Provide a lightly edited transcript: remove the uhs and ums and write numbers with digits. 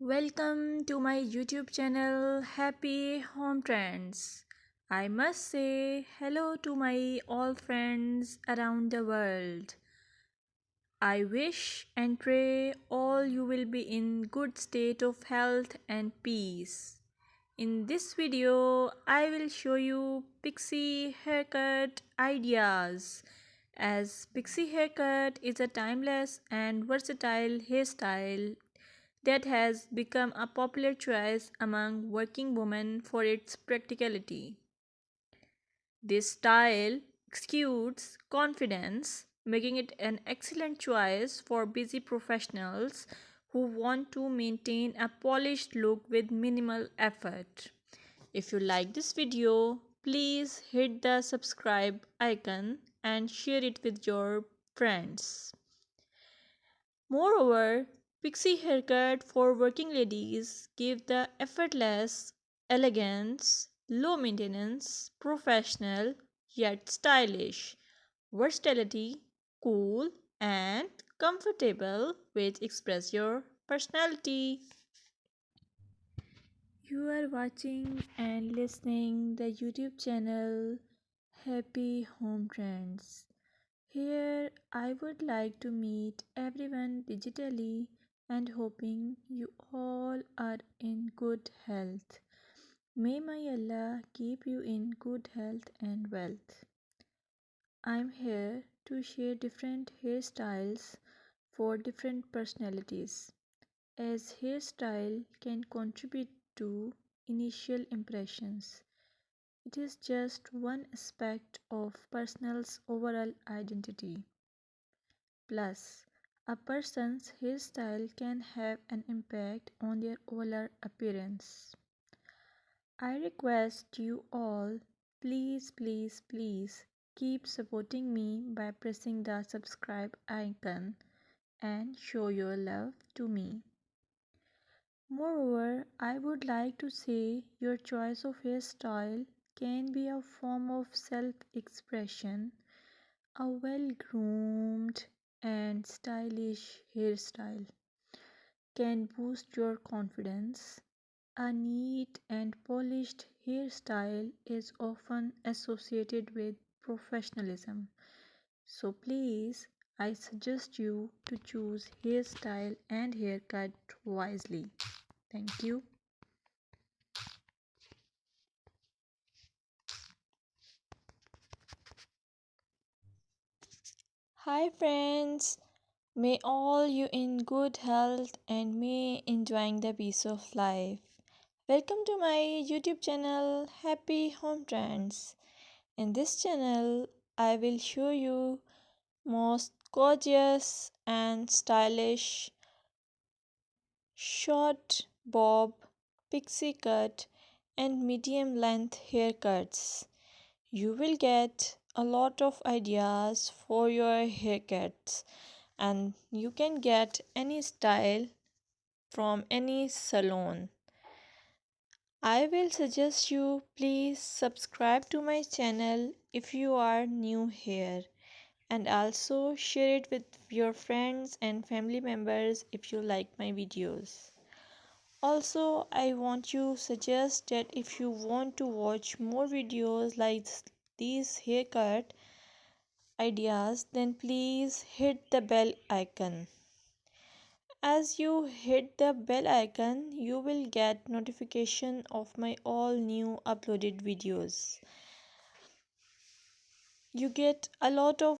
Welcome to my YouTube channel Happy Home Trends. I must say hello to my all friends around the world. I wish and pray all you will be in good state of health and peace. In this video, I will show you pixie haircut ideas as pixie haircut is a timeless and versatile hairstyle that has become a popular choice among working women for its practicality. This style exudes confidence, making it an excellent choice for busy professionals who want to maintain a polished look with minimal effort. If you like this video, please hit the subscribe icon and share it with your friends. Moreover, pixie haircut for working ladies give the effortless elegance, low maintenance, professional yet stylish, versatility, cool and comfortable which express your personality. You are watching and listening the YouTube channel Happy Home Trends. Here I would like to meet everyone digitally and hoping you all are in good health. May my Allah keep you in good health and wealth. I'm here to share different hairstyles for different personalities, as hairstyle can contribute to initial impressions. It is just one aspect of person's overall identity. Plus, a person's hairstyle can have an impact on their overall appearance. I request you all, please keep supporting me by pressing the subscribe icon and show your love to me. Moreover, I would like to say your choice of hairstyle can be a form of self expression. A well groomed and stylish hairstyle can boost your confidence. A neat and polished hairstyle is often associated with professionalism. So please, I suggest you to choose hairstyle and haircut wisely. Thank you. Hi friends, may all you in good health and may enjoying the peace of life. Welcome to my YouTube channel Happy Home Trends. In this channel, I will show you most gorgeous and stylish short bob, pixie cut and medium length haircuts. You will get a lot of ideas for your haircuts and you can get any style from any salon. I will suggest you please subscribe to my channel if you are new here and also share it with your friends and family members if you like my videos. Also, I want you suggest that if you want to watch more videos like these haircut ideas, then please hit the bell icon. As you hit the bell icon, you will get notification of my all new uploaded videos. You get a lot of